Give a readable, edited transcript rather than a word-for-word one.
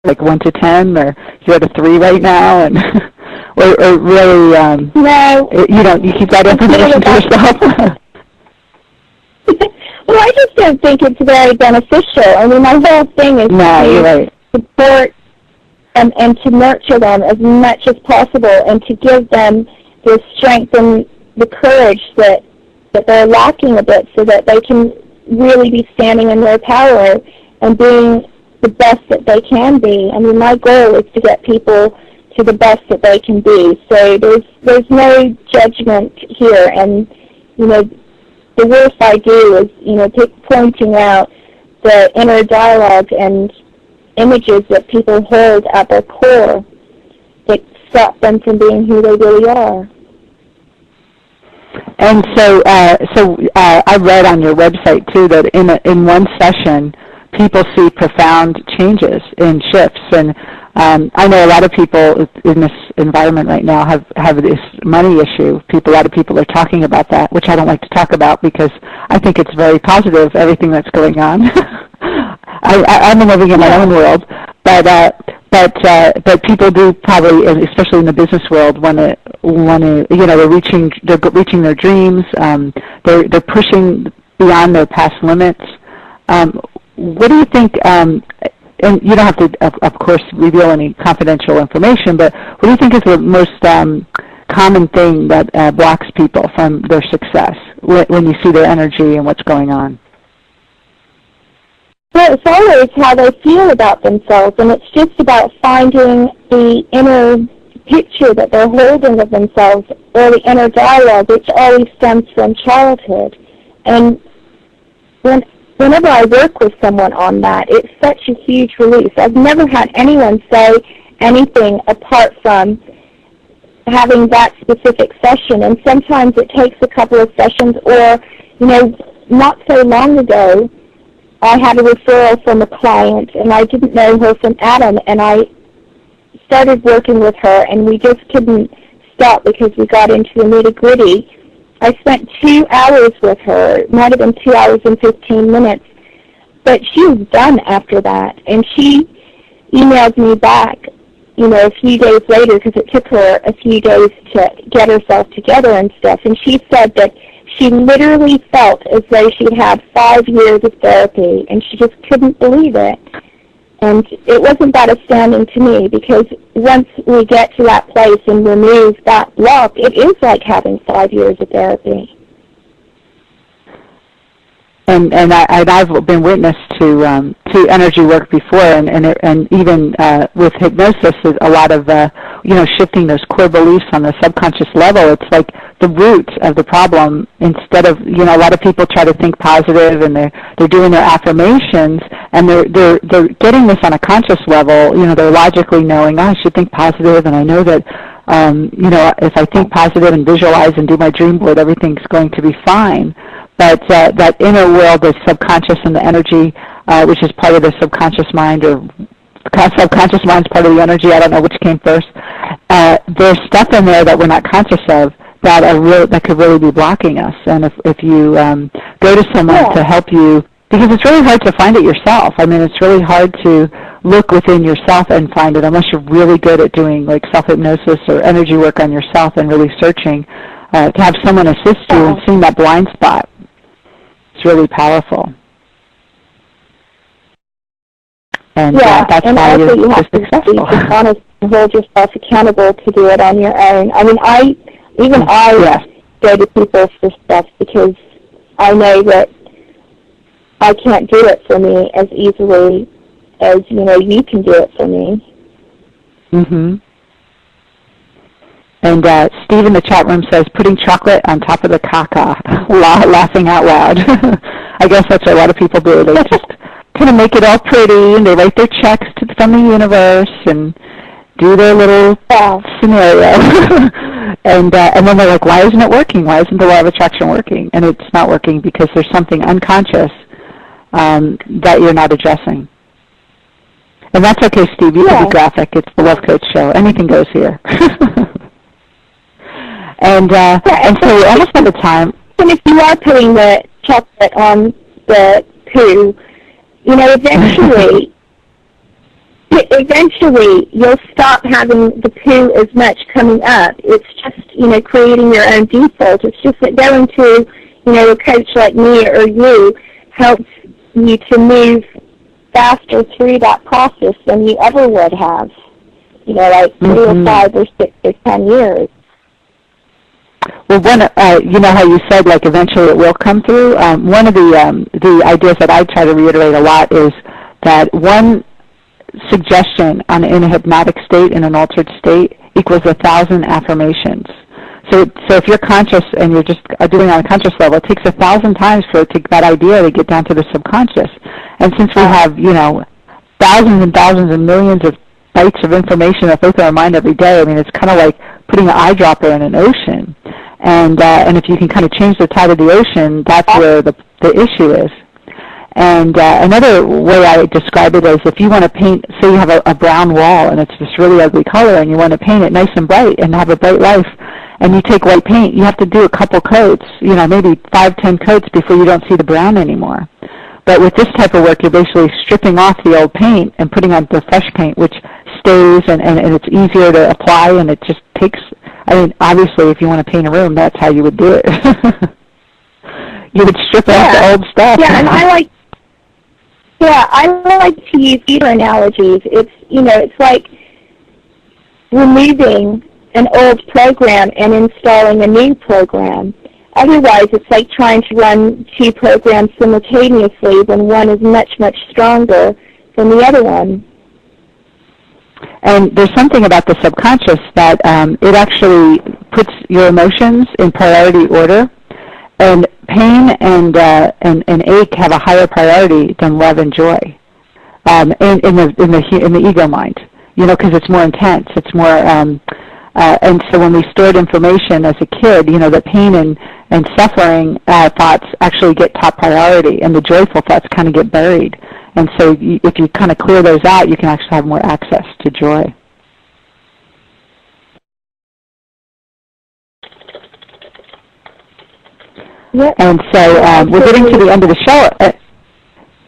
like 1 to 10, or you're at a 3 right now, and or really, no, you keep that information to yourself? Well, I just don't think it's very beneficial. I mean, my whole thing is to support and to nurture them as much as possible, and to give them the strength and the courage that they're lacking a bit, so that they can really be standing in their power and being the best that they can be. I mean, my goal is to get people to the best that they can be. So there's no judgment here, and the worst I do is pointing out the inner dialogue and images that people hold at their core that stop them from being who they really are. And so I read on your website too that in one session, people see profound changes in shifts. And I know a lot of people in this environment right now have this money issue. A lot of people are talking about that, which I don't like to talk about because I think it's very positive, everything that's going on. I'm living in my own world, but people do probably, especially in the business world, want to they're reaching their dreams. They're pushing beyond their past limits. What do you think? And you don't have to, of course, reveal any confidential information, but what do you think is the most common thing that blocks people from their success when you see their energy and what's going on? Well, it's always how they feel about themselves, and it's just about finding the inner picture that they're holding of themselves, or the inner dialogue, which always stems from childhood. And whenever I work with someone on that, it's such a huge release. I've never had anyone say anything apart from having that specific session, and sometimes it takes a couple of sessions, or, not so long ago, I had a referral from a client, and I didn't know her from Adam, and I started working with her, and we just couldn't stop because we got into the nitty-gritty. I spent 2 hours with her. It might have been 2 hours and 15 minutes, but she was done after that, and she emailed me back, a few days later, because it took her a few days to get herself together and stuff, and she said that she literally felt as though she'd had 5 years of therapy, and she just couldn't believe it. And it wasn't that astounding to me, because once we get to that place and remove that block, it is like having 5 years of therapy. And I've been witness to energy work before, and even with hypnosis, a lot of shifting those core beliefs on the subconscious level. It's like the root of the problem. Instead of a lot of people try to think positive, and they're doing their affirmations, and they're getting this on a conscious level. They're logically knowing, I should think positive, and I know that if I think positive and visualize and do my dream board, everything's going to be fine. But that inner world, the subconscious and the energy, which is part of the subconscious mind, or subconscious mind is part of the energy, I don't know which came first, there's stuff in there that we're not conscious of that could really be blocking us. And if you go to someone to help you, because it's really hard to find it yourself. I mean, it's really hard to look within yourself and find it unless you're really good at doing like self-hypnosis or energy work on yourself and really searching to have someone assist you in seeing that blind spot. It's really powerful. And that's and why also you have successful. To be honest and hold yourself accountable to do it on your own. I mean, I go to people for stuff because I know that I can't do it for me as easily as, you can do it for me. Mm-hmm. And Steve in the chat room says, putting chocolate on top of the caca, laughing out loud. I guess that's what a lot of people do. They just kind of make it all pretty, and they write their checks from the universe and do their little scenario. and then they're like, why isn't it working? Why isn't the law of attraction working? And it's not working because there's something unconscious that you're not addressing. And that's okay, Steve. You can be graphic. It's the Love Coach Show. Anything goes here. And so we're almost out of time. And if you are putting the chocolate on the poo, eventually eventually you'll stop having the poo as much coming up. It's just, creating your own default. It's just that going to, a coach like me or you helps you to move faster through that process than you ever would have, like 3 or 5 or 6 or 10 years. Well, you know how you said, like, eventually it will come through? One of the ideas that I try to reiterate a lot is that one suggestion in a hypnotic state, in an altered state, equals 1,000 affirmations. So if you're conscious and you're just doing it on a conscious level, it takes 1,000 times for that idea to get down to the subconscious. And since we have, thousands and thousands and millions of bytes of information that flow through our mind every day, I mean, it's kind of like putting an eyedropper in an ocean. And if you can kind of change the tide of the ocean, that's where the issue is. And another way I describe it is if you want to paint, say you have a brown wall and it's this really ugly color and you want to paint it nice and bright and have a bright life, and you take white paint, you have to do a couple coats, maybe 5, 10 coats before you don't see the brown anymore. But with this type of work, you're basically stripping off the old paint and putting on the fresh paint, which stays and it's easier to apply, and it just takes, obviously if you want to paint a room, that's how you would do it. You would strip off the old stuff. Yeah, and I like to use either analogies. It's like removing an old program and installing a new program. Otherwise, it's like trying to run 2 programs simultaneously when one is much, much stronger than the other one. And there's something about the subconscious that it actually puts your emotions in priority order. And pain and ache have a higher priority than love and joy in the ego mind. Because it's more intense. It's more, and so when we stored information as a kid, the pain and suffering thoughts actually get top priority, and the joyful thoughts kind of get buried. And so if you kind of clear those out, you can actually have more access to joy. Yep. And so we're getting to the end of the show.